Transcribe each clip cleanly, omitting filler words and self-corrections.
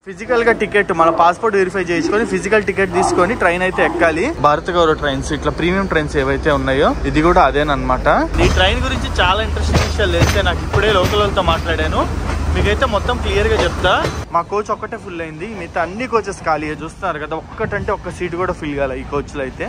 Physical గా ticket మన passport verify చేసుకొని ఫిజికల్ టికెట్ తీసుకొని ట్రైన్ అయితే ఎక్కాలి. భారత గౌరవ ట్రైన్స్ ఇట్లా ప్రీమియం ట్రైన్స్ ఏవైతే ఉన్నాయో ఇది కూడా అదేనమాట. ఈ ట్రైన్ గురించి చాలా ఇంట్రెస్టింగ్ విషయాలు తెలిస్తే నాకు ఇప్పుడే లోకల్ వాళ్ళతో మాట్లాడాను. మీకైతే మొత్తం క్లియర్ గా చెప్తా. మా కోచ్ ఒక్కటే ఫుల్ అయింది, మిగతా అన్ని కోచెస్ ఖాళీ. చూస్తున్నారు కదా, ఒక్కటంటే ఒక్క సీట్ కూడా ఫిల్ కాలే ఈ కోచ్ లో అయితే.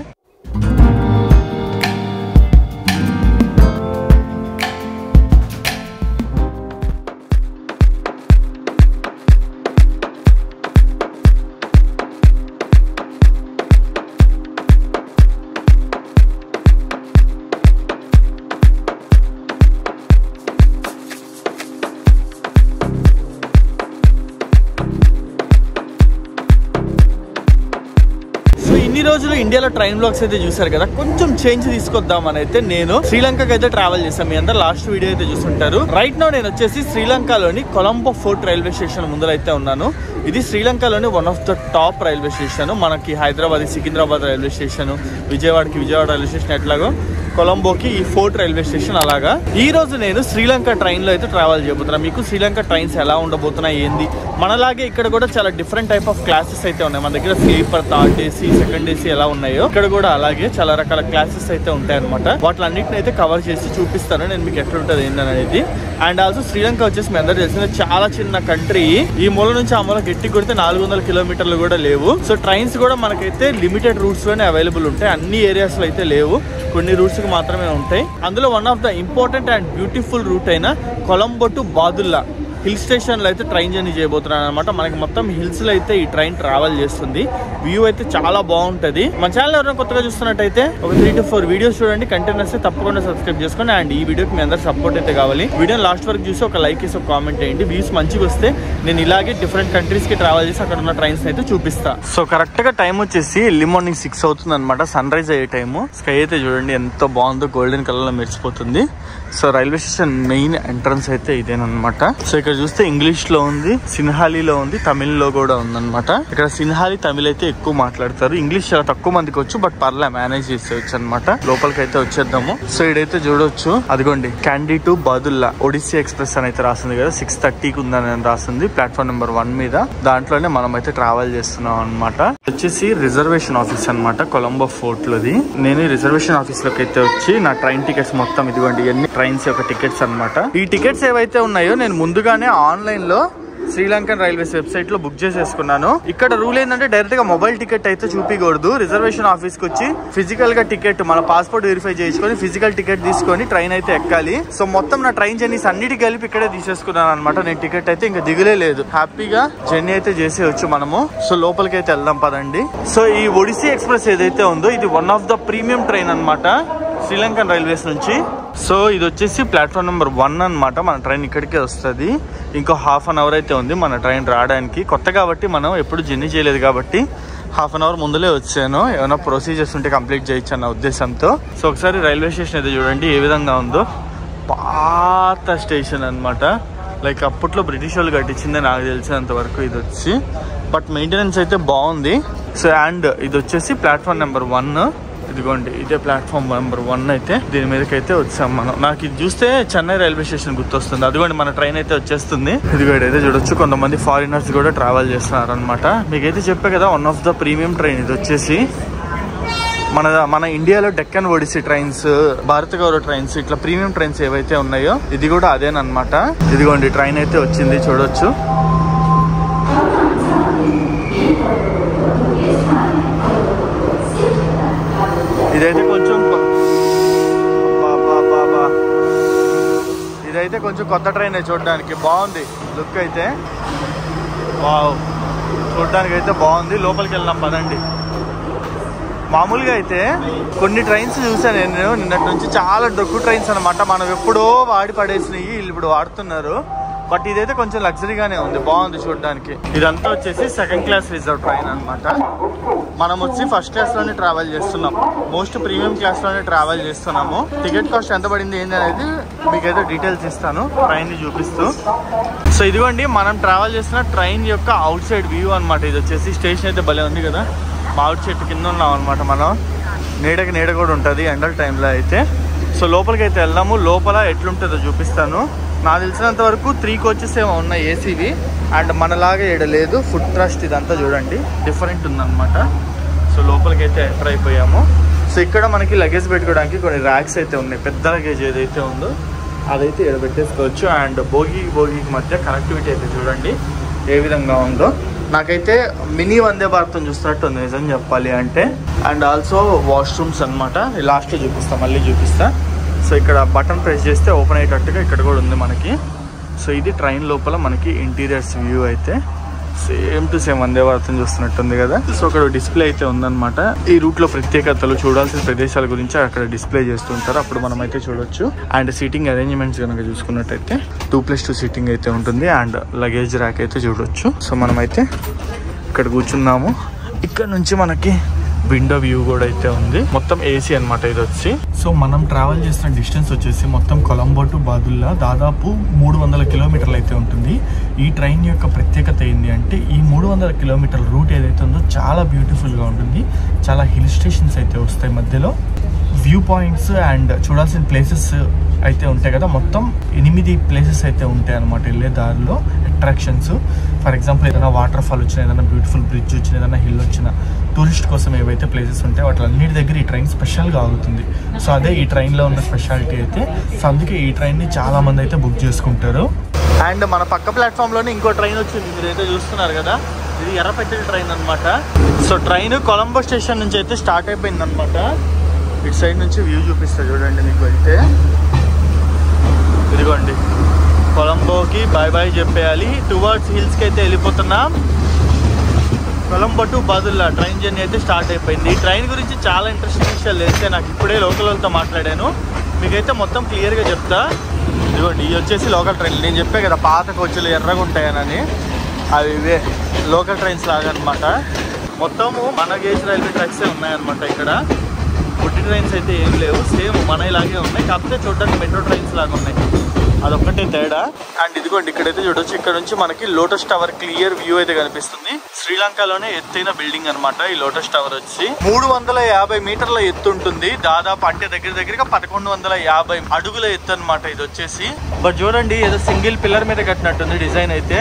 ఇన్ని రోజులు ఇండియాలో ట్రైన్ బ్లాగ్స్ అయితే చూసారు కదా, కొంచెం చేంజ్ తీసుకొద్దామని అయితే నేను శ్రీలంకకి అయితే ట్రావెల్ చేశాను. మీ అందరు లాస్ట్ వీడియో అయితే చూస్తుంటారు. రైట్ నౌ నేను వచ్చేసి శ్రీలంకలోని కొలంబో ఫోర్ట్ రైల్వే స్టేషన్ ముందర అయితే ఉన్నాను. ఇది శ్రీలంకలోని one of the top railway station. మనకి Hyderabad Secunderabad railway station, Vijayawada railway station ఎట్లాగో కొలంబోకి ఈ ఫోర్ట్ రైల్వే స్టేషన్ అలాగా. ఈ రోజు నేను శ్రీలంక ట్రైన్ లో అయితే ట్రావెల్ చేయబోతున్నాను. మీకు శ్రీలంక ట్రైన్స్ ఎలా ఉండబోతున్నాయి ఏంది, మనలాగే ఇక్కడ కూడా చాలా డిఫరెంట్ టైప్ ఆఫ్ క్లాసెస్ అయితే ఉన్నాయి. మన దగ్గర sleeper, third AC, second AC ఎలా ఉన్నాయో ఇక్కడ కూడా అలాగే చాలా రకాల క్లాసెస్ అయితే ఉంటాయి అనమాట. వాటిలన్నింటిని అయితే కవర్ చేసి చూపిస్తాను నేను మీకు ఎట్లా ఉంటుంది ఏంటనేది. అండ్ ఆల్సో శ్రీలంక వచ్చేసి మీ అందరూ తెలిసిన చాలా చిన్న కంట్రీ. ఈ మూల నుంచి ఆ మూల గట్టి కొడితే 400 కిలోమీటర్లు కూడా లేవు. సో ట్రైన్స్ కూడా మనకైతే లిమిటెడ్ రూట్స్ లోనే అవైలబుల్ ఉంటాయి. అన్ని ఏరియాస్ లో అయితే లేవు, కొన్ని రూట్స్ కి మాత్రమే ఉంటాయి. అందులో one of the important and beautiful route అయిన Colombo to Badulla hill station లో అయితే ట్రైన్ జర్నీ చేయబోతున్నాను అనమాట. మనకి మొత్తం హిల్స్ లో అయితే ఈ ట్రైన్ ట్రావెల్ చేస్తుంది. వ్యూ అయితే చాలా బాగుంటది. మన ఛానల్ ఎవరైనా కొత్తగా చూస్తున్నట్టయితే ఒక 3 to 4 వీడియోస్ చూడండి. కంటెంట్ వస్తే తప్పకుండా సబ్స్క్రైబ్ చేసుకోండి. అండ్ ఈ వీడియోకి మీ అందరూ సపోర్ట్ అయితే కావాలి. వీడియో లాస్ట్ వరకు చూసి ఒక లైక్ చేసి ఒక కామెంట్ చేయండి. వ్యూస్ మంచిగా వస్తే నేను ఇలాగే డిఫరెంట్ కంట్రీస్ కి ట్రావెల్ చేసి అక్కడ ఉన్న ట్రైన్స్ అయితే చూపిస్తా. సో కరెక్ట్ గా టైం వచ్చేసి ఎర్లీ మార్నింగ్ 6 అవుతుంది అనమాట. సన్ రైజ్ అయ్యే టైము. స్కై అయితే చూడండి ఎంత బాగుందో, గోల్డెన్ కలర్ లో మెరిసిపోతుంది. So railway station main entrance అయితే ఇదేనమాట. సో ఇక్కడ చూస్తే ఇంగ్లీష్ లో ఉంది, సిన్హాలీలో ఉంది, తమిళ్లో కూడా ఉందన్నమాట. ఇక్కడ సిన్హాలీ, తమిళ్ అయితే ఎక్కువ మాట్లాడతారు. ఇంగ్లీష్ చాలా తక్కువ మందికి వచ్చు, బట్ పర్లే మేనేజ్ చేసేవచ్చు అనమాట. లోపలికి అయితే వచ్చేద్దాము. సో ఇడైతే చూడొచ్చు, అదిగోండి Kandy to Badulla Odyssey Express అని అయితే రాసింది కదా. 6:30కి ఉందని రాసింది ప్లాట్ఫామ్ నెంబర్ 1 మీద. దాంట్లోనే మనం అయితే ట్రావెల్ చేస్తున్నాం అనమాట. వచ్చేసి రిజర్వేషన్ ఆఫీస్ అనమాట కొలంబో ఫోర్ట్ లోది. నేను రిజర్వేషన్ ఆఫీస్ లోకి అయితే వచ్చి నా ట్రైన్ టికెట్స్ మొత్తం ఇదిగోండి ఇవన్నీ ట్రైన్స్ యొక్క టికెట్స్ అనమాట. ఈ టికెట్స్ ఏవైతే ఉన్నాయో నేను ముందుగానే ఆన్లైన్ లో శ్రీలంకన్ రైల్వేస్ వెబ్సైట్ లో బుక్ చేసేసుకున్నాను. ఇక్కడ రూల్ ఏంటంటే డైరెక్ట్ గా మొబైల్ టికెట్ అయితే చూపించకూడదు. రిజర్వేషన్ ఆఫీస్ కి వచ్చి ఫిజికల్ గా టికెట్ మన పాస్పోర్ట్ వెరిఫై చేసుకొని ఫిజికల్ టికెట్ తీసుకొని ట్రైన్ అయితే ఎక్కాలి. సో మొత్తం నా ట్రైన్ జర్నీస్ అన్నిటికీ కలిపి ఇక్కడే తీసేసుకున్నాను అనమాట. నేను టికెట్ అయితే ఇంకా దిగులే లేదు, హ్యాపీగా జర్నీ అయితే చేసేయచ్చు మనము. సో లోపలికి అయితే వెళ్దాం పదండి. సో ఈ ఒడిస్సీ ఎక్స్ప్రెస్ ఏదైతే ఉందో ఇది one of the premium train అనమాట శ్రీలంకన్ రైల్వేస్ నుంచి. సో ఇది వచ్చేసి ప్లాట్ఫామ్ నెంబర్ 1 అనమాట. మన ట్రైన్ ఇక్కడికే వస్తుంది. ఇంకో ½ అన్ అవర్ అయితే ఉంది మన ట్రైన్ రావడానికి. కొత్త కాబట్టి మనం ఎప్పుడు జర్నీ చేయలేదు కాబట్టి ½ అన్ అవర్ ముందులే వచ్చాను. ఏమైనా ప్రొసీజర్స్ ఉంటే కంప్లీట్ చేయొచ్చు అన్న ఉద్దేశంతో. సో ఒకసారి రైల్వే స్టేషన్ అయితే చూడండి ఏ విధంగా ఉందో. పాత స్టేషన్ అనమాట. లైక్ అప్పట్లో బ్రిటిష్ వాళ్ళు కట్టించిందే నాకు తెలిసినంత వరకు ఇది వచ్చి. బట్ మెయింటెనెన్స్ అయితే బాగుంది. సో అండ్ ఇది వచ్చేసి ప్లాట్ఫామ్ నెంబర్ 1. ఇదిగోండి ఇదే ప్లాట్ఫామ్ నెంబర్ 1 అయితే. దీని మీదకి అయితే వచ్చాం మనం. నాకు ఇది చూస్తే చెన్నై రైల్వే స్టేషన్ గుర్తొస్తుంది. అదిగోండి మన ట్రైన్ అయితే వచ్చేస్తుంది. ఇదిగోండి అయితే చూడొచ్చు, కొంతమంది ఫారినర్స్ కూడా ట్రావెల్ చేస్తున్నారు అనమాట. మీకైతే చెప్పే కదా one of the premium train ఇది వచ్చేసి. మన ఇండియాలో డెక్కన్ ఒడిస్సీ ట్రైన్స్, భారత గౌరవ ట్రైన్స్ ఇట్లా ప్రీమియం ట్రైన్స్ ఏవైతే ఉన్నాయో ఇది కూడా అదేనమాట. ఇదిగోండి ట్రైన్ అయితే వచ్చింది చూడొచ్చు. ఇదైతే కొంచెం కొత్త ట్రైన్ చూడడానికి బాగుంది. లుక్ అయితే వావ్, చూడడానికి అయితే బాగుంది. లోపలికి వెళ్దాం పదండి. మామూలుగా అయితే కొన్ని ట్రైన్స్ చూసాను నేను నిన్నటి నుంచి, చాలా డొక్కు ట్రైన్స్ అనమాట. మనం ఎప్పుడో వాడి పడేసినవి ఇప్పుడు వాడుతున్నారు. బట్ ఇదైతే కొంచెం లగ్జరీగానే ఉంది, బాగుంది చూడడానికి. ఇదంతా వచ్చేసి సెకండ్ క్లాస్ రిజర్వ్ ట్రైన్ అనమాట. మనం వచ్చి ఫస్ట్ క్లాస్ లోనే ట్రావెల్ చేస్తున్నాం, మోస్ట్ ప్రీమియం క్లాస్ లోనే ట్రావెల్ చేస్తున్నాము. టికెట్ కాస్ట్ ఎంత పడింది ఏంది అనేది మీకైతే డీటెయిల్స్ ఇస్తాను ట్రైన్ ని చూపిస్తూ. సో ఇదిగోండి మనం ట్రావెల్ చేస్తున్న ట్రైన్ యొక్క అవుట్ సైడ్ వ్యూ అనమాట. ఇది వచ్చేసి స్టేషన్ అయితే భలే ఉంది కదా. మామిడి చెట్టు కింద ఉన్నాం అనమాట మనం. నీడకి నీడ కూడా ఉంటుంది ఎండల టైంలో అయితే. సో లోపలికి అయితే వెళ్దాము. లోపల ఎట్లుంటుందో చూపిస్తాను. నాకు తెలిసినంత వరకు 3 కోచెస్ ఏమో ఉన్నాయి ఏసీవి. అండ్ మనలాగా ఈడ లేదు, ఫుడ్ ట్రస్ట్ ఇదంతా చూడండి డిఫరెంట్ ఉందన్నమాట. సో లోపలికి అయితే ఎంటర్ అయిపోయాము. సో ఇక్కడ మనకి లగేజ్ పెట్టుకోవడానికి కొన్ని ర్యాక్స్ అయితే ఉన్నాయి. పెద్ద లగేజ్ ఏదైతే ఉందో అదైతే ఇక్కడ పెట్టేసుకోవచ్చు. అండ్ బోగికి మధ్య కనెక్టివిటీ అయితే చూడండి ఏ విధంగా ఉందో. నాకైతే మినీ వందే భారతం చూస్తున్నట్టు ఉంది నిజం చెప్పాలి అంటే. అండ్ ఆల్సో వాష్రూమ్స్ అనమాట. లాస్ట్లో చూపిస్తా, మళ్ళీ చూపిస్తా. సో ఇక్కడ బటన్ ప్రెస్ చేస్తే ఓపెన్ అయ్యేటట్టుగా ఇక్కడ కూడా ఉంది మనకి. సో ఇది ట్రైన్ లోపల మనకి ఇంటీరియర్స్ వ్యూ అయితే సేమ్ టు సేమ్ వందే భారతం చూస్తున్నట్టుంది కదా. సో అక్కడ డిస్ప్లే అయితే ఉందన్నమాట. ఈ రూట్లో ప్రత్యేకతలు, చూడాల్సిన ప్రదేశాల గురించి అక్కడ డిస్ప్లే చేస్తుంటారు, అప్పుడు మనం అయితే చూడొచ్చు. అండ్ సీటింగ్ అరేంజ్మెంట్స్ కనుక చూసుకున్నట్టయితే 2+2 సీటింగ్ అయితే ఉంటుంది. అండ్ లగేజ్ ర్యాక్ అయితే చూడొచ్చు. సో మనమైతే ఇక్కడ కూర్చున్నాము. ఇక్కడ నుంచి మనకి విండో వ్యూ కూడా అయితే ఉంది. మొత్తం ఏసీ అనమాట ఇది వచ్చి. సో మనం ట్రావెల్ చేసిన డిస్టెన్స్ వచ్చేసి మొత్తం కొలంబో టు బాదుల్లా దాదాపు 300 కిలోమీటర్లు అయితే ఉంటుంది. ఈ ట్రైన్ యొక్క ప్రత్యేకత ఏంటి అంటే ఈ 300 కిలోమీటర్ల రూట్ ఏదైతే ఉందో చాలా బ్యూటిఫుల్గా ఉంటుంది. చాలా హిల్ స్టేషన్స్ అయితే వస్తాయి, మధ్యలో వ్యూ పాయింట్స్ అండ్ చూడాల్సిన ప్లేసెస్ అయితే ఉంటాయి కదా. మొత్తం 8 ప్లేసెస్ అయితే ఉంటాయి అన్నమాట వెళ్ళే దారిలో, అట్రాక్షన్స్. ఫర్ ఎగ్జాంపుల్ ఏదైనా వాటర్ ఫాల్ వచ్చినా, ఏదైనా బ్యూటిఫుల్ బ్రిడ్జ్ వచ్చినా, ఏదైనా హిల్ వచ్చినా, టూరిస్ట్ కోసం ఏవైతే ప్లేసెస్ ఉంటాయో వాటిలన్నిటి దగ్గర ఈ ట్రైన్ స్పెషల్గా ఆగుతుంది. సో అదే ఈ ట్రైన్లో ఉన్న స్పెషాలిటీ అయితే. సో అందుకే ఈ ట్రైన్ని చాలామంది అయితే బుక్ చేసుకుంటారు. అండ్ మన పక్క ప్లాట్ఫామ్లోనే ఇంకో ట్రైన్ వచ్చింది, మీరైతే చూస్తున్నారు కదా. ఇది ఎర్రపెట్టెల ట్రైన్ అనమాట. సో ట్రైన్ కొలంబో స్టేషన్ నుంచి అయితే స్టార్ట్ అయిపోయింది అనమాట. ఇటు సైడ్ నుంచి వ్యూ చూపిస్తా చూడండి మీకు. అయితే ఇదిగోండి కొలంబోకి బాయ్ బాయ్ చెప్పేయాలి. టువర్డ్స్ హిల్స్కి అయితే వెళ్ళిపోతున్నాం. Colombo to Badulla train journey అయితే స్టార్ట్ అయిపోయింది. ఈ ట్రైన్ గురించి చాలా ఇంట్రెస్టింగ్ విషయాలు తెలిస్తే నాకు ఇప్పుడే లోకల్ వాళ్ళతో మాట్లాడాను, మీకైతే మొత్తం క్లియర్గా చెప్తా. ఇదిగోండి ఇవి వచ్చేసి లోకల్ ట్రైన్లు. నేను చెప్పే కదా పాత కోచ్లు ఎర్రగా ఉంటాయనని, అవి ఇవే లోకల్ ట్రైన్స్ లాగా అనమాట. మొత్తము మన గేజ్ రైల్వే ట్రాక్సే ఉన్నాయన్నమాట. ఇక్కడ గుడ్డి ట్రైన్స్ అయితే ఏం లేవు, సేమ్ మన ఇలాగే ఉన్నాయి, కాకపోతే చూడడానికి మెట్రో ట్రైన్స్ లాగా ఉన్నాయి, అదొక్కటే తేడా. అండ్ ఇదిగోండి ఇక్కడైతే చూడొచ్చు, ఇక్కడ నుంచి మనకి లోటస్ టవర్ క్లియర్ వ్యూ అయితే కనిపిస్తుంది. శ్రీలంకలోనే ఎత్తైన బిల్డింగ్ అనమాట ఈ లోటస్ టవర్ వచ్చి. 350 మీటర్ల ఎత్తు ఉంటుంది దాదాపు, అంటే దగ్గరగా 1150 అడుగుల ఎత్తు అనమాట ఇది వచ్చేసి. బట్ చూడండి ఏదో సింగిల్ పిల్లర్ మీద కట్టినట్టుంది డిజైన్ అయితే.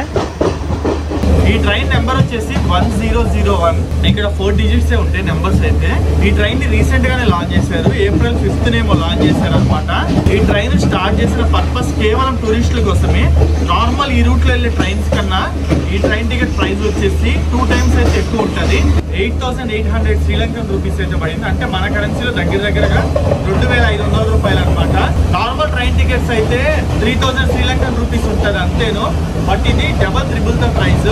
ఈ ట్రైన్ నెంబర్ వచ్చేసి 1001. ఇక్కడ 4 డిజిట్స్ ఉంటాయి నెంబర్స్ అయితే. ఈ ట్రైన్ ని రీసెంట్ గానే లాంచ్ చేశారు, April 5th లాంచ్ చేశారు అనమాట. ఈ ట్రైన్ స్టార్ట్ చేసిన పర్పస్ కేవలం టూరిస్టుల కోసమే. నార్మల్ ఈ రూట్ లో వెళ్ళే ట్రైన్స్ కన్నా ఈ ట్రైన్ టికెట్ ప్రైస్ వచ్చేసి 2 times అయితే ఎక్కువ ఉంటుంది. 8,800 శ్రీలంకన్ రూపీస్ అయితే పడింది, అంటే మన కరెన్సీలో దగ్గరగా 2,500 రూపాయలు అనమాట. నార్మల్ ట్రైన్ టికెట్స్ అయితే 3,000 శ్రీలంకన్ రూపీస్ ఉంటుంది అంతేను. బట్ ఇది డబల్ ద ప్రైస్.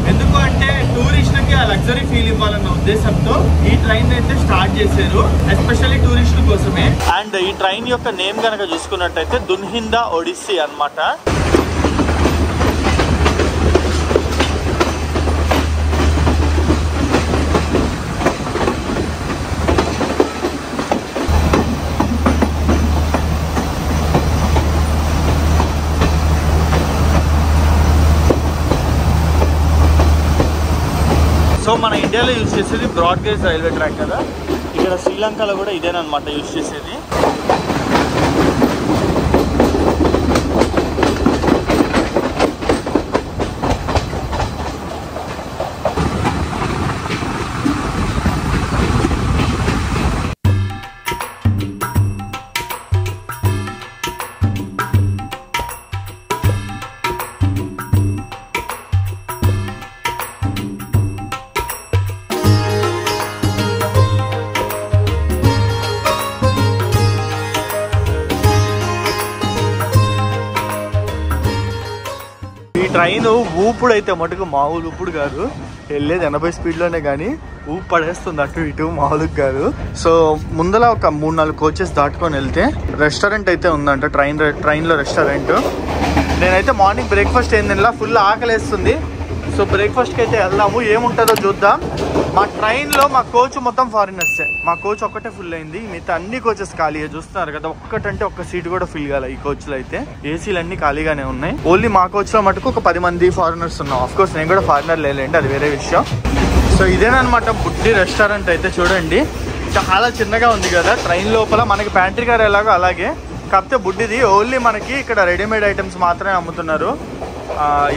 ఎందుకు అంటే టూరిస్టులకి ఆ లగ్జరీ ఫీల్ ఇవ్వాలన్న ఉద్దేశంతో ఈ ట్రైన్ అయితే స్టార్ట్ చేశారు, ఎస్పెషల్లీ టూరిస్టుల కోసమే. అండ్ ఈ ట్రైన్ యొక్క నేమ్ కనుక చూసుకున్నట్టయితే దున్హిందా ఒడిస్సీ అన్నమాట. సో మన ఇండియాలో యూజ్ చేసేది బ్రాడ్ గేజ్ రైల్వే ట్రాక్ కదా, ఇక్కడ శ్రీలంకలో కూడా ఇదేనమాట యూజ్ చేసేది. ట్రైన్ ఊపుడు అయితే మటుకు మామూలు ఊపుడు కాదు, వెళ్ళేది 80 స్పీడ్లోనే కానీ ఊపు పడేస్తుంది అటు ఇటు, మామూలుగా కాదు. సో ముందల ఒక 3-4 కోచెస్ దాటుకొని వెళ్తే రెస్టారెంట్ అయితే ఉందంట, ట్రైన్లో రెస్టారెంట్. నేనైతే మార్నింగ్ బ్రేక్ఫాస్ట్ ఏం తినలా, ఫుల్ ఆకలేస్తుంది. సో బ్రేక్ఫాస్ట్కి అయితే వెళ్దాము, ఏముంటుందో చూద్దాం. మా ట్రైన్లో మా కోచ్ మొత్తం ఫారినర్సే, మా కోచ్ ఒక్కటే ఫుల్ అయింది, మిగతా అన్ని కోచెస్ ఖాళీగా చూస్తున్నారు కదా. ఒక్కటంటే ఒక్క సీట్ కూడా ఫిల్ కాలే ఈ కోచ్లో అయితే. ఏసీలు అన్ని ఖాళీగానే ఉన్నాయి. ఓన్లీ మా కోచ్లో మటుకు ఒక 10 మంది ఫారినర్స్ ఉన్నాం. ఆఫ్కోర్స్ నేను కూడా ఫారినర్ లేలేండి, అది వేరే విషయం. సో ఇదేనమాట బుడ్డి రెస్టారెంట్ అయితే. చూడండి చాలా చిన్నగా ఉంది కదా, ట్రైన్ లోపల మనకి ప్యాంట్రీ కార్ ఎలాగో అలాగే, కాకపోతే బుడ్డిది. ఓన్లీ మనకి ఇక్కడ రెడీమేడ్ ఐటమ్స్ మాత్రమే అమ్ముతున్నారు.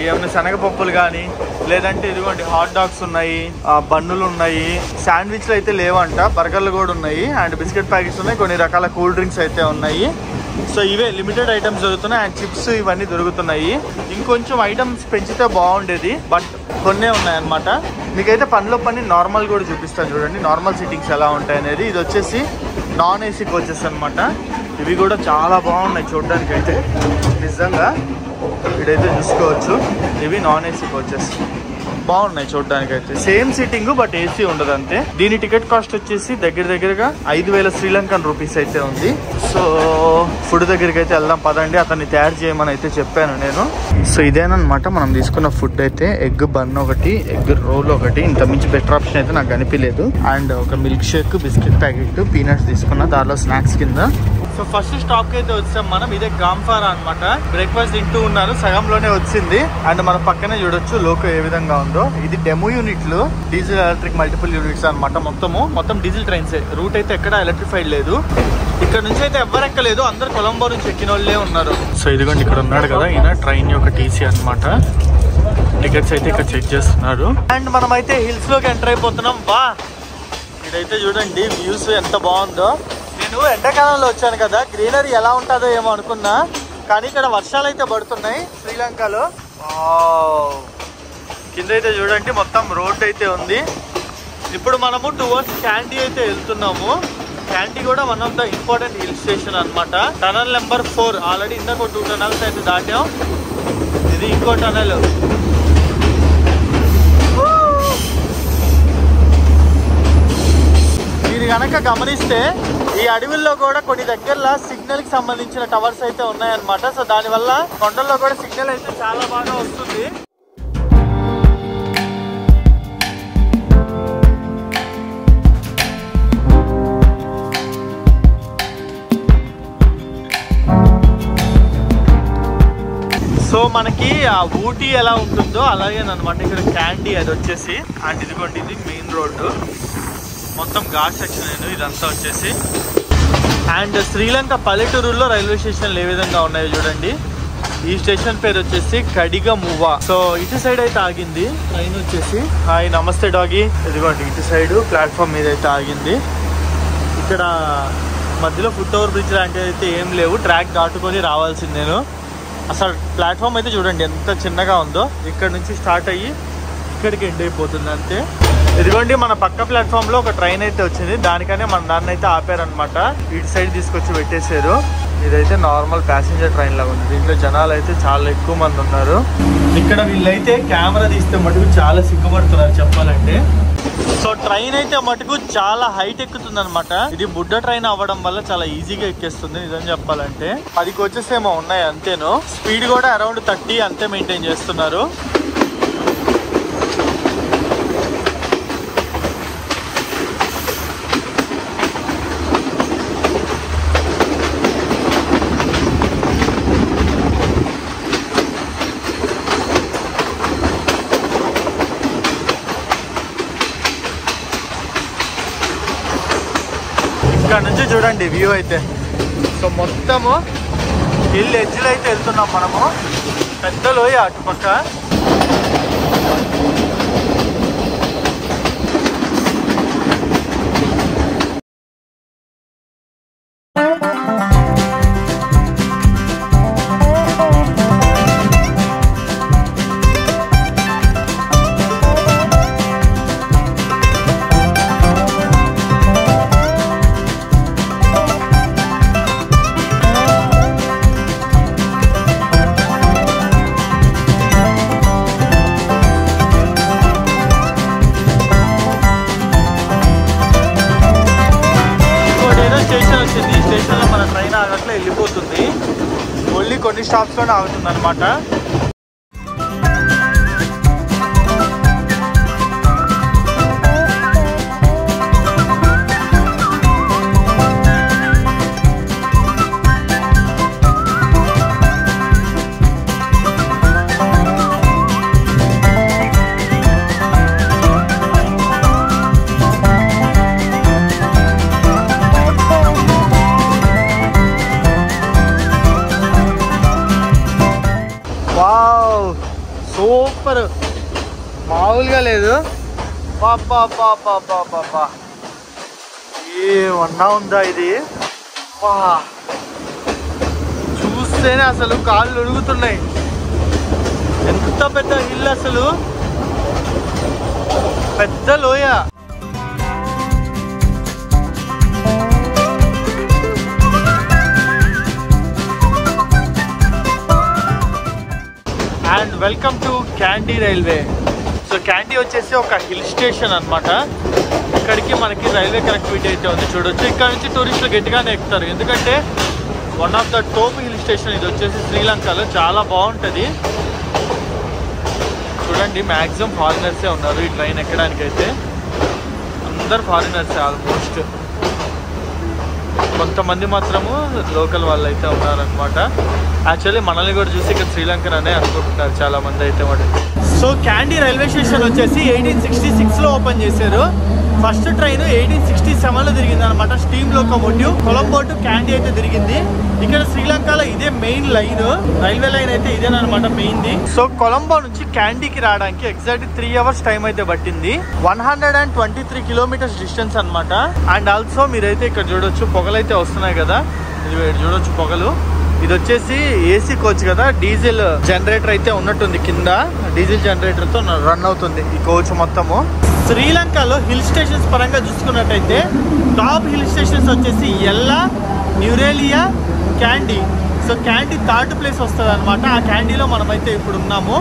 ఏమైనా శనగపప్పులు కానీ, లేదంటే ఇదిగోండి హాట్ డాగ్స్ ఉన్నాయి, బన్నులు ఉన్నాయి, శాండ్విచ్లు అయితే లేవంట, బర్గర్లు కూడా ఉన్నాయి, అండ్ బిస్కెట్ ప్యాకెట్స్ ఉన్నాయి, కొన్ని రకాల కూల్ డ్రింక్స్ అయితే ఉన్నాయి. సో ఇవే లిమిటెడ్ ఐటమ్స్ దొరుకుతున్నాయి, అండ్ చిప్స్ ఇవన్నీ దొరుకుతున్నాయి. ఇంకొంచెం ఐటమ్స్ పెంచితే బాగుండేది, బట్ కొన్నే ఉన్నాయన్నమాట. మీకైతే పనిలో పని నార్మల్ కూడా చూపిస్తాను చూడండి, నార్మల్ సిట్టింగ్స్ ఎలా ఉంటాయి అనేది. ఇది వచ్చేసి నాన్ ఏసీ కోచెస్ అనమాట. ఇవి కూడా చాలా బాగున్నాయి చూడడానికి అయితే, నిజంగా ఇదైతే చూసుకోవచ్చు. ఇవి నాన్ ఏసీ కోచెస్ బాగున్నాయి చూడడానికి అయితే, సేమ్ సిట్టింగ్ బట్ ఏసీ ఉండదు అంతే. దీని టికెట్ కాస్ట్ వచ్చేసి దగ్గరగా 5,000 శ్రీలంకన్ రూపీస్ అయితే ఉంది. సో ఫుడ్ దగ్గరికి అయితే వెళ్దాం పదండి, అతన్ని తయారు చేయమని అయితే చెప్పాను నేను. సో ఇదేనమాట మనం తీసుకున్న ఫుడ్ అయితే. ఎగ్ బన్ ఒకటి, ఎగ్ రోల్ ఒకటి, ఇంత మించి బెటర్ ఆప్షన్ అయితే నాకు కనిపించలేదు. అండ్ ఒక milk shake, biscuit packet, peanuts తీసుకున్న, దానిలో స్నాక్స్ కింద. సో ఫస్ట్ స్టాప్ కి అయితే వచ్చాం మనం. ఇదే గాంఫారా అనమాట. బ్రేక్ఫాస్ట్ తింటూ ఉన్నాను, సగంలోనే వచ్చింది. అండ్ మన పక్కనే చూడొచ్చు లోకో ఏ విధంగా ఉందో. ఇది డెమో యూనిట్లు, డీజిల్ ఎలక్ట్రిక్ మల్టిపుల్ యూనిట్స్ అనమాట. మొత్తం డీజిల్ ట్రైన్స్. రూట్ అయితే ఎక్కడ ఎలక్ట్రిఫైడ్ లేదు. ఇక్కడ నుంచి అయితే ఎవరు ఎక్కలేదు, అందరు కొలంబో నుంచి ఎక్కిన వాళ్ళే ఉన్నారు. సో ఇదిగోండి ఇక్కడ ఉన్నాడు కదా ఈయన, ట్రైన్ యొక్క టీసీ అనమాట. టికెట్స్ అయితే ఇక్కడ చెక్ చేస్తున్నారు. అండ్ మనం అయితే హిల్స్ లోకి ఎంటర్ అయిపోతున్నాం. బా ఇదైతే చూడండి వ్యూస్ ఎంత బాగుందో. నేను ఎండాకాలంలో వచ్చాను కదా, గ్రీనరీ ఎలా ఉంటుందో ఏమో అనుకున్నా, కానీ ఇక్కడ వర్షాలు అయితే పడుతున్నాయి శ్రీలంకలో. కింద అయితే చూడండి మొత్తం రోడ్ అయితే ఉంది. ఇప్పుడు మనము టువర్డ్స్ క్యాండీ అయితే వెళ్తున్నాము. క్యాండీ కూడా one of the important hill station అనమాట. టనల్ నెంబర్ 4 ఆల్రెడీ ఇందాక 2 టనల్స్ అయితే దాటాం. ఇది ఇంకో టనల్. మీరు కనుక గమనిస్తే ఈ అడవుల్లో కూడా కొన్ని దగ్గరలో సిగ్నల్ కి సంబంధించిన టవర్స్ అయితే ఉన్నాయన్నమాట. సో దానివల్ల కొండల్లో కూడా సిగ్నల్ అయితే చాలా బాగా వస్తుంది. సో మనకి ఆ ఊటీ ఎలా ఉంటుందో అలాగేనమాట ఇక్కడ క్యాండీ అది వచ్చేసి. అండ్ ఇదిగోండి ఇది మెయిన్ రోడ్డు, మొత్తం ఘాట్ సెక్షన్ ఇదంతా వచ్చేసి. అండ్ శ్రీలంక పల్లెటూరులో రైల్వే స్టేషన్లు ఏ విధంగా ఉన్నాయో చూడండి. ఈ స్టేషన్ పేరు వచ్చేసి కడిగమువ్వ. సో ఇటు సైడ్ అయితే ఆగింది ట్రైన్ వచ్చేసి. హాయ్ నమస్తే డాగి. ఇదిగోండి ఇటు సైడ్ ప్లాట్ఫామ్ మీద అయితే ఆగింది. ఇక్కడ మధ్యలో ఫుట్ ఓవర్ బ్రిడ్జ్ లాంటివి అయితే ఏం లేవు, ట్రాక్ దాటుకొని రావాల్సింది నేను. అసలు ప్లాట్ఫామ్ అయితే చూడండి ఎంత చిన్నగా ఉందో. ఇక్కడ నుంచి స్టార్ట్ అయ్యి ఇక్కడికి ఎండ్ అయిపోతుంది అంతే. ఇదిగోండి మన పక్క ప్లాట్ఫామ్ లో ఒక ట్రైన్ అయితే వచ్చింది, దానికనే మన దాన్ని అయితే ఆపారనమాట. ఇటు సైడ్ తీసుకొచ్చి పెట్టేశారు. ఇదైతే నార్మల్ ప్యాసింజర్ ట్రైన్ లాగా ఉంది. దీంట్లో జనాలు అయితే చాలా ఎక్కువ మంది ఉన్నారు. ఇక్కడ వీళ్ళైతే కెమెరా తీస్తే మటుకు చాలా సిగ్గుపడుతున్నారు చెప్పాలంటే. సో ట్రైన్ అయితే మటుకు చాలా హైట్ ఎక్కుతుంది అనమాట. ఇది బుడ్డ ట్రైన్ అవ్వడం వల్ల చాలా ఈజీగా ఎక్కేస్తుంది నిజం చెప్పాలంటే. 10 కోచెస్ ఏమో ఉన్నాయి అంతేను. స్పీడ్ కూడా అరౌండ్ 30 అంతే మెయింటైన్ చేస్తున్నారు. ఇక్కడ నుంచి చూడండి వ్యూ అయితే. సో మొత్తము హిల్ ఎడ్జ్లో అయితే వెళ్తున్నాం మనము. పెద్ద లోయ అటుపక్క. స్టేషన్ లో మన ట్రైన్ ఆగట్లో వెళ్ళిపోతుంది. ఓన్లీ కొన్ని స్టాప్స్ లోనే ఆగుతుంది అనమాట. మామూలుగా లేదు. పాపా ఏమన్నా ఉందా ఇది? చూస్తేనే అసలు కాళ్ళు ఉడుగుతున్నాయి. ఎంత పెద్ద హిల్, అసలు పెద్ద లోయ. And welcome to candy railway. So candy వచ్చేసి ఒక హిల్ స్టేషన్ అనమాట. ఇక్కడికి మనకి రైల్వే కనెక్టివిటీ అయితే ఉంది చూడొచ్చు. ఇక్కడ నుంచి టూరిస్టులు గట్టిగానే ఎక్కుతారు, ఎందుకంటే one of the top hill station ఇది వచ్చేసి శ్రీలంకలో. చాలా బాగుంటుంది. చూడండి, మ్యాక్సిమం ఫారినర్సే ఉన్నారు ఈ ట్రైన్ ఎక్కడానికి. అయితే అందరు ఫారినర్సే ఆల్మోస్ట్. కొంతమంది మాత్రము లోకల్ వాళ్ళు అయితే ఉన్నారనమాట. యాక్చువల్లీ మనల్ని కూడా చూసి ఇక్కడ శ్రీలంకన్ అనే అనుకుంటున్నారు చాలా మంది అయితే వాడు. సో క్యాండీ రైల్వే స్టేషన్ వచ్చేసి 1866లో ఓపెన్ చేశారు. ఫస్ట్ ట్రైన్ 1867లో తిరిగింది అనమాట. Steam locomotive Colombo to candy అయితే తిరిగింది. ఇక్కడ శ్రీలంకలో ఇదే మెయిన్ లైన్, రైల్వే లైన్ అయితే ఇదేనమాట మెయిన్ది. సో కొలంబో నుంచి క్యాండీకి రావడానికి ఎగ్జాక్ట్ 3 hours టైం అయితే పట్టింది. 123 kilometers డిస్టెన్స్ అనమాట. అండ్ ఆల్సో మీరైతే ఇక్కడ చూడొచ్చు పొగలైతే వస్తున్నాయి కదా, ఇది చూడొచ్చు పొగలు. ఇది వచ్చేసి ఏసీ కోచ్ కదా, డీజిల్ జనరేటర్ అయితే ఉన్నట్టుంది కింద. డీజిల్ జనరేటర్ తో రన్ అవుతుంది ఈ కోచ్ మొత్తము. శ్రీలంకలో హిల్ స్టేషన్స్ పరంగా చూసుకున్నట్టయితే టాప్ హిల్ స్టేషన్స్ వచ్చేసి Ella, Nuwara Eliya, Kandy. So Kandy third place వస్తుంది అనమాట. ఆ క్యాండీలో మనమైతే ఇప్పుడు ఉన్నాము.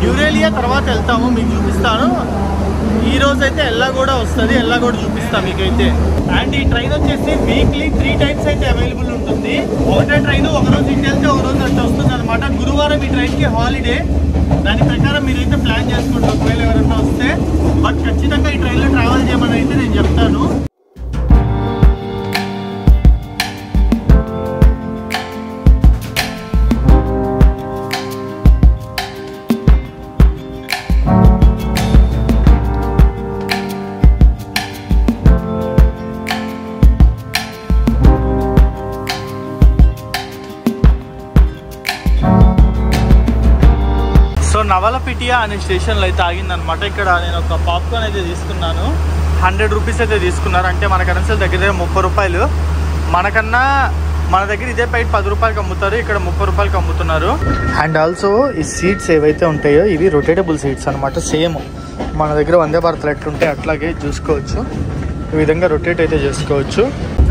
న్యూరేలియా తర్వాత వెళ్తాము, మీకు చూపిస్తాను. ఈ రోజు అయితే ఎల్లా కూడా వస్తుంది, ఎల్లా కూడా చూపిస్తాం మీకైతే. అండ్ ఈ ట్రైన్ వచ్చేసి వీక్లీ 3 times అయితే అవైలబుల్ ఉంటుంది. ఒకటే ట్రైన్ ఒకరోజు ఇటు వెళ్తే ఒకరోజు అట్లా వస్తుంది అనమాట. గురువారం ఈ ట్రైన్కి హాలిడే. దాని ప్రకారం మీరైతే ప్లాన్ చేసుకుంటారు ఒకవేళ ఎవరైనా వస్తే. బట్ ఖచ్చితంగా ఈ ట్రైన్లో ట్రావెల్ చేయమని అయితే నేను చెప్తాను. సో నవలపిటియా అనే స్టేషన్లో అయితే ఆగిందనమాట. ఇక్కడ నేను ఒక పాప్కార్న్ అయితే తీసుకున్నాను. 100 rupees అయితే తీసుకున్నారు. అంటే మన కరెన్సీ దగ్గర 30 రూపాయలు. మనకన్నా మన దగ్గర ఇదే బయట 10 రూపాయలకి అమ్ముతారు, ఇక్కడ 30 రూపాయలకి అమ్ముతున్నారు. అండ్ ఆల్సో ఈ సీట్స్ ఏవైతే ఉంటాయో ఇవి రొటేటబుల్ సీట్స్ అనమాట. సేమ్ మన దగ్గర వందే భారత్లు ఎట్లుంటే అట్లాగే చూసుకోవచ్చు. ఈ విధంగా రొటేట్ అయితే చేసుకోవచ్చు.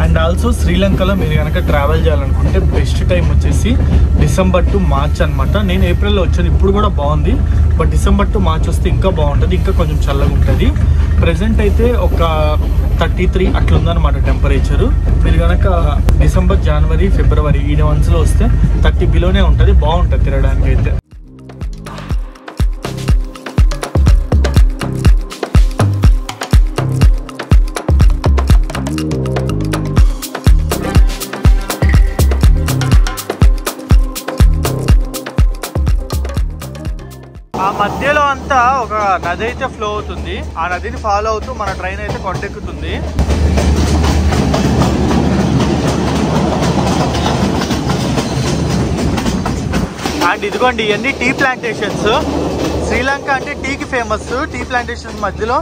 అండ్ ఆల్సో శ్రీలంకలో మీరు కనుక ట్రావెల్ చేయాలనుకుంటే బెస్ట్ టైం వచ్చేసి డిసెంబర్ టు మార్చ్ అనమాట. నేను ఏప్రిల్లో వచ్చాను, ఇప్పుడు కూడా బాగుంది. బట్ డిసెంబర్ టు మార్చ్ వస్తే ఇంకా బాగుంటుంది, ఇంకా కొంచెం చల్లగా ఉంటుంది. ప్రెసెంట్ అయితే ఒక 33 అట్లా ఉందన్నమాట టెంపరేచరు. మీరు కనుక డిసెంబర్, జనవరి, ఫిబ్రవరి ఈ మంత్స్లో వస్తే 30 బిలోనే ఉంటుంది. బాగుంటుంది తిరగడానికి అయితే. ఆ మధ్యలో అంతా ఒక నది అయితే ఫ్లో అవుతుంది. ఆ నదిని ఫాలో అవుతూ మన ట్రైన్ అయితే కొండెక్కుతుంది. అండ్ ఇదిగోండి ఇవన్నీ టీ ప్లాంటేషన్స్. శ్రీలంక అంటే టీకి ఫేమస్. టీ ప్లాంటేషన్స్ మధ్యలో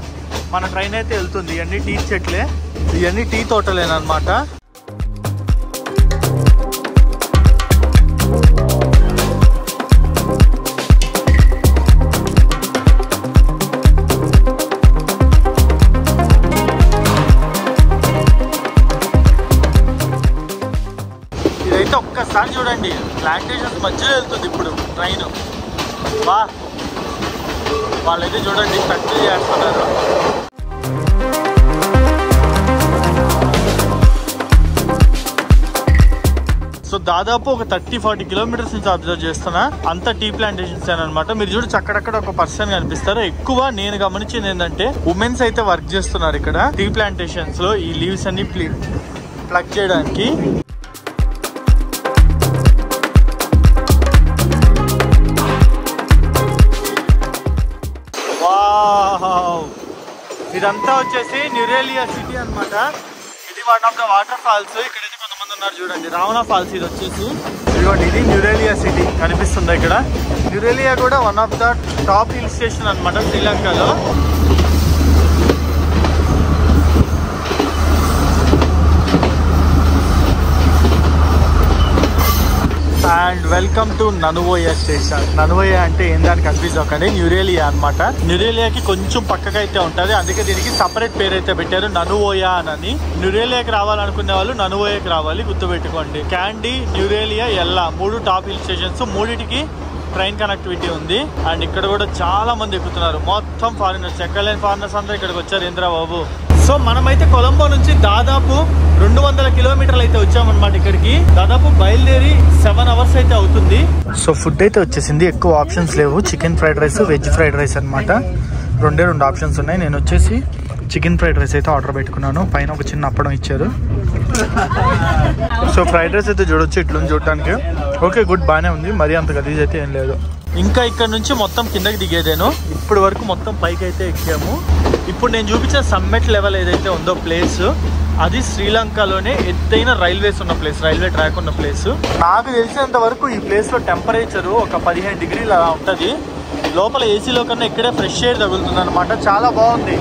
మన ట్రైన్ అయితే వెళ్తుంది. ఇవన్నీ టీ చెట్లే, ఇవన్నీ టీ తోటలేనమాట. ఒక్కసారి చూడండి, ప్లాంటేషన్స్ మధ్యలో వెళ్తుంది ఇప్పుడు ట్రైన్. వా, వాళ్ళైతే చూడండి ఫ్యాక్టరీ చేస్తున్నారు. సో దాదాపు ఒక 30-40 kilometers నుంచి అబ్జర్వ్ చేస్తున్నా. అంతా టీ ప్లాంటేషన్స్ అనమాట. మీరు చూడొచ్చు అక్కడక్కడ ఒక పర్సన్ కనిపిస్తారు. ఎక్కువ నేను గమనించింది ఏంటంటే ఉమెన్స్ అయితే వర్క్ చేస్తున్నారు ఇక్కడ టీ ప్లాంటేషన్స్ లో. ఈ లీవ్స్ అన్ని ప్లగ్ చేయడానికి. ఇదంతా వచ్చేసి న్యూరేలియా సిటీ అనమాట. ఇది one of the waterfalls. ఇక్కడైతే కొంతమంది ఉన్నారు చూడండి, రావణ ఫాల్స్. ఇది వచ్చేసి ఇదిగోండి, ఇది న్యూరేలియా సిటీ కనిపిస్తుంది ఇక్కడ. న్యూరేలియా కూడా one of the top hill station అనమాట శ్రీలంకలో. And welcome to Nanuoya station. Nanuoya అంటే ఏందానికి కన్ఫ్యూజ్ అవ్వకండి, న్యూరేలియా అనమాట. న్యూరేలియాకి కొంచెం పక్కకైతే ఉంటుంది, అందుకే దీనికి సపరేట్ పేరు అయితే పెట్టారు ననువోయ అని. న్యూరేలియాకి రావాలనుకునే వాళ్ళు ననువోయకి రావాలి, గుర్తుపెట్టుకోండి. Candy, Nuwara Eliya, Ella 3 top hill stations. 3టికి ట్రైన్ కనెక్టివిటీ ఉంది. అండ్ ఇక్కడ కూడా చాలా మంది ఎక్కుతున్నారు, మొత్తం ఫారినర్స్. ఎక్కలేని ఫారినర్స్ అందరూ ఇక్కడికి వచ్చారు ఇంద్రా బాబు. సో మనమైతే కొలంబో నుంచి దాదాపు 200 కిలోమీటర్లు అయితే వచ్చామన్నమాట ఇక్కడికి. దాదాపు బయలుదేరి 7 అవర్స్ అయితే అవుతుంది. సో ఫుడ్ అయితే వచ్చేసింది, ఎక్కువ ఆప్షన్స్ లేవు. Chicken fried rice, veg fried rice అనమాట. 2 ఆప్షన్స్ ఉన్నాయి. నేను వచ్చేసి చికెన్ ఫ్రైడ్ రైస్ అయితే ఆర్డర్ పెట్టుకున్నాను. పైన ఒక చిన్న అప్పడం ఇచ్చారు. సో ఫ్రైడ్ రైస్ అయితే చూడొచ్చు ఇట్లా చూడటానికి. ఓకే గుడ్, బాగానే ఉంది, మరీ అంత గలీజ్ అయితే ఏం లేదు. ఇంకా ఇక్కడ నుంచి మొత్తం కిందకి దిగేదేను. ఇప్పటి వరకు మొత్తం పైకి అయితే ఎక్కాము. ఇప్పుడు నేను చూపించిన సమ్మిట్ లెవెల్ ఏదైతే ఉందో ప్లేస్, అది శ్రీలంకలోనే ఎత్తైన రైల్వేస్ ఉన్న ప్లేస్, రైల్వే ట్రాక్ ఉన్న ప్లేస్. నాకు తెలిసినంత వరకు ఈ ప్లేస్లో టెంపరేచరు ఒక 15 డిగ్రీలు అలా ఉంటుంది. లోపల ఏసీలో కన్నా ఇక్కడే ఫ్రెష్ ఎయిర్ తగులుతుంది అనమాట, చాలా బాగుంది.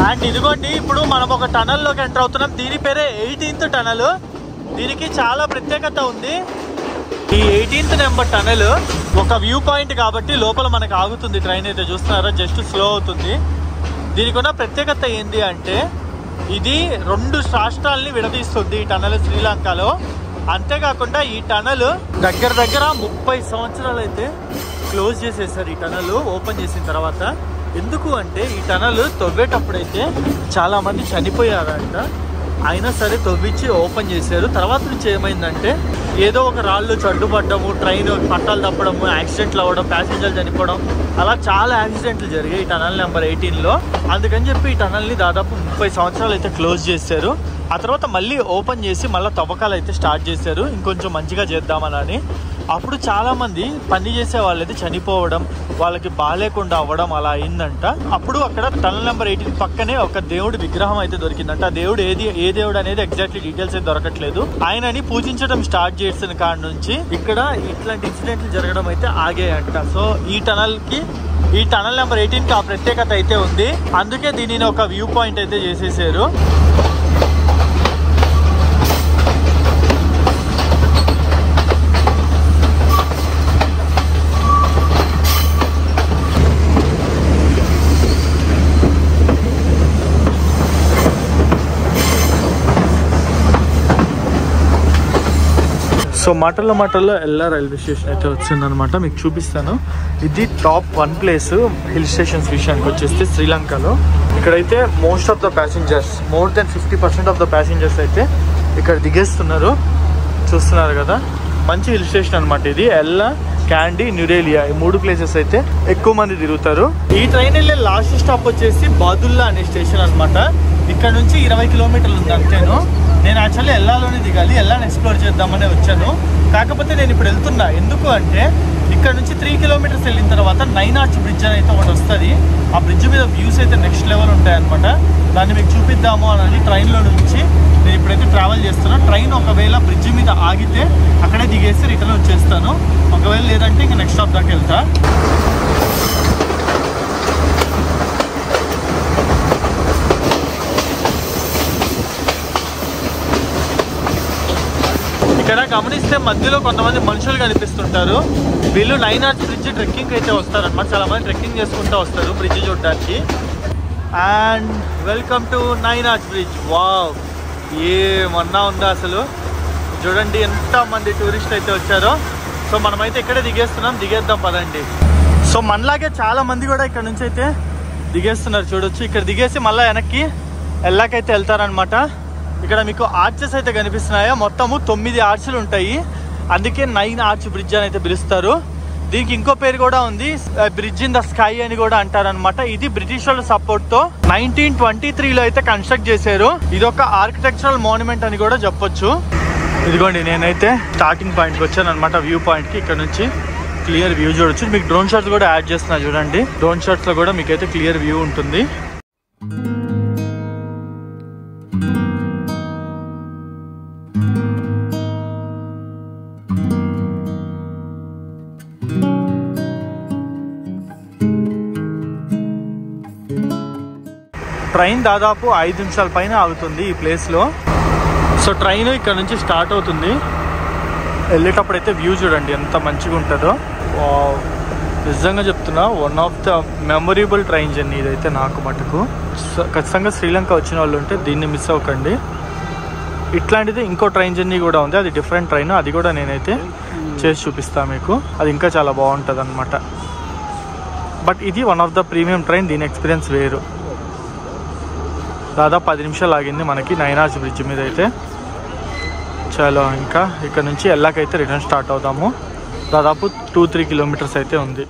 అండ్ ఇదిగోండి, ఇప్పుడు మనం ఒక టనల్లోకి ఎంటర్ అవుతున్నాం. దీని పేరే 18th టనల్. దీనికి చాలా ప్రత్యేకత ఉంది. ఈ 18th నెంబర్ టనల్ ఒక వ్యూ పాయింట్ కాబట్టి లోపల మనకు ఆగుతుంది ట్రైన్ అయితే, చూస్తున్నారా, జస్ట్ స్లో అవుతుంది. దీనికి ఉన్న ప్రత్యేకత ఏంటి అంటే ఇది 2 రాష్ట్రాలని విడదీస్తుంది ఈ టనల్ శ్రీలంకలో. అంతేకాకుండా ఈ టనల్ దగ్గర 30 సంవత్సరాలు అయితే క్లోజ్ చేసేసారు ఈ టనల్ ఓపెన్ చేసిన తర్వాత. ఎందుకు అంటే ఈ టనల్ తవ్వేటప్పుడైతే చాలా మంది చనిపోయారంట, అయినా సరే తవ్వించి ఓపెన్ చేశారు. తర్వాత నుంచి ఏమైందంటే ఏదో ఒక రాళ్ళు చడ్డుపడ్డము, ట్రైన్ పట్టాలు తప్పడము, యాక్సిడెంట్లు అవ్వడం, ప్యాసింజర్లు చనిపోవడం, అలా చాలా యాక్సిడెంట్లు జరిగాయి ఈ టనల్ నెంబర్ 18లో. అందుకని చెప్పి ఈ టనల్ని దాదాపు 30 సంవత్సరాలు అయితే క్లోజ్ చేశారు. ఆ తర్వాత మళ్ళీ ఓపెన్ చేసి మళ్ళీ తవ్వకాలు అయితే స్టార్ట్ చేశారు, ఇంకొంచెం మంచిగా చేద్దామని. అప్పుడు చాలామంది పని చేసే వాళ్ళైతే చనిపోవడం, వాళ్ళకి బాగాలేకుండా అవ్వడం అలా అయిందంట. అప్పుడు అక్కడ టనల్ నెంబర్ 18 పక్కనే ఒక దేవుడి విగ్రహం అయితే దొరికిందంట. ఆ దేవుడు ఏ దేవుడు అనేది ఎగ్జాక్ట్లీ డీటెయిల్స్ అయితే దొరకట్లేదు. ఆయనని పూజించడం స్టార్ట్ చేసిన కాడ నుంచి ఇక్కడ ఇట్లాంటి ఇన్సిడెంట్లు జరగడం అయితే ఆగాయంట. సో ఈ టనల్ నెంబర్ 18కి ఆ ప్రత్యేకత అయితే ఉంది. అందుకే దీనిని ఒక వ్యూ పాయింట్ అయితే చేసేసారు. సో మాటల్లో ఎల్లా రైల్వే స్టేషన్ అయితే వచ్చిందనమాట, మీకు చూపిస్తాను. ఇది టాప్ 1 ప్లేస్ హిల్ స్టేషన్స్ విషయానికి వచ్చేస్తే శ్రీలంకలో. ఇక్కడైతే most of the passengers, more than 50% of the passengers అయితే ఇక్కడ దిగేస్తున్నారు. చూస్తున్నారు కదా, మంచి హిల్ స్టేషన్ అనమాట ఇది. ఎల్లా, క్యాండీ, న్యూరేలియా ఈ 3 ప్లేసెస్ అయితే ఎక్కువ మంది తిరుగుతారు. ఈ ట్రైన్ వెళ్ళే లాస్ట్ స్టాప్ వచ్చేసి బాదుల్లా అనే స్టేషన్ అనమాట. ఇక్కడ నుంచి 20 కిలోమీటర్లు ఉంది అంతేను. నేను యాక్చువల్లీ ఎల్లాలోనే దిగాలి, ఎల్లాని ఎక్స్ప్లోర్ చేద్దామని వచ్చాను. కాకపోతే నేను ఇప్పుడు వెళ్తున్నా, ఎందుకు అంటే ఇక్కడ నుంచి 3 కిలోమీటర్స్ వెళ్ళిన తర్వాత 9 ఆర్చ్ బ్రిడ్జ్ అని అయితే ఒకటి వస్తుంది. ఆ బ్రిడ్జ్ మీద వ్యూస్ అయితే నెక్స్ట్ లెవెల్ ఉంటాయన్నమాట. దాన్ని మీకు చూపిద్దాము అని ట్రైన్లో నుంచి నేను ఇప్పుడైతే ట్రావెల్ చేస్తున్నాను. ట్రైన్ ఒకవేళ బ్రిడ్జ్ మీద ఆగితే అక్కడే దిగేసి రిటర్న్ వచ్చేస్తాను, ఒకవేళ లేదంటే ఇంకా నెక్స్ట్ స్టాప్ దాకా వెళ్తా. ఇక్కడ గమనిస్తే మధ్యలో కొంతమంది మనుషులు కనిపిస్తుంటారు. వీళ్ళు 9 ఆర్చ్ బ్రిడ్జ్ ట్రెక్కింగ్ అయితే వస్తారనమాట. చాలా మంది ట్రెక్కింగ్ చేసుకుంటూ వస్తారు బ్రిడ్జ్ చూడడానికి. And welcome to 9 arch bridge. Wow, ఏమన్నా ఉందా అసలు, చూడండి ఎంత మంది టూరిస్ట్ అయితే వచ్చారో. సో మనమైతే ఇక్కడే దిగేద్దాం పదండి. సో మనలాగే చాలా మంది కూడా ఇక్కడ నుంచి అయితే దిగేస్తున్నారు, చూడొచ్చు. ఇక్కడ దిగేసి మళ్ళీ వెనక్కి ఎల్లాకైతే వెళ్తారనమాట. ఇక్కడ మీకు ఆర్చెస్ అయితే కనిపిస్తున్నాయో, మొత్తము 9 ఆర్చులు ఉంటాయి, అందుకే 9 ఆర్చ్ బ్రిడ్జ్ అని అయితే పిలుస్తారు. దీనికి ఇంకో పేరు కూడా ఉంది, బ్రిడ్జ్ ఇన్ ద స్కై అని కూడా అంటారనమాట. ఇది బ్రిటిష్ వాళ్ళ సపోర్ట్ తో 1923లో అయితే కన్స్ట్రక్ట్ చేశారు. ఇది ఒక ఆర్కిటెక్చరల్ మాన్యుమెంట్ అని కూడా చెప్పొచ్చు. ఇదిగోండి, నేనైతే స్టార్టింగ్ పాయింట్కి వచ్చాను అనమాట, వ్యూ పాయింట్కి. ఇక్కడ నుంచి క్లియర్ వ్యూ చూడొచ్చు. మీకు డ్రోన్ షాట్స్ కూడా యాడ్ చేస్తున్నా చూడండి. డ్రోన్ షాట్స్ లో కూడా మీకైతే క్లియర్ వ్యూ ఉంటుంది. ట్రైన్ దాదాపు 5 నిమిషాల పైన ఆగుతుంది ఈ ప్లేస్లో. సో ట్రైన్ ఇక్కడ నుంచి స్టార్ట్ అవుతుంది. వెళ్ళేటప్పుడు అయితే వ్యూ చూడండి ఎంత మంచిగా ఉంటుందో. నిజంగా చెప్తున్నా, one of the memorable train journey ఇదైతే నాకు మటుకు. ఖచ్చితంగా శ్రీలంక వచ్చిన వాళ్ళు ఉంటే దీన్ని మిస్ అవ్వకండి. ఇట్లాంటిది ఇంకో ట్రైన్ జర్నీ కూడా ఉంది, అది డిఫరెంట్ ట్రైన్, అది కూడా నేనైతే చేసి చూపిస్తాను మీకు. అది ఇంకా చాలా బాగుంటుంది అనమాట. బట్ ఇది one of the premium train, దీని ఎక్స్పీరియన్స్ వేరు. దాదాపు 10 నిమిషాలు ఆగింది మనకి నైనాజ్ బ్రిడ్జ్ మీద అయితే. చలో ఇంకా ఇక్కడ నుంచి ఎల్లాకైతే రిటర్న్ స్టార్ట్ అవుదాము. దాదాపు 2-3 కిలోమీటర్స్ అయితే ఉంది.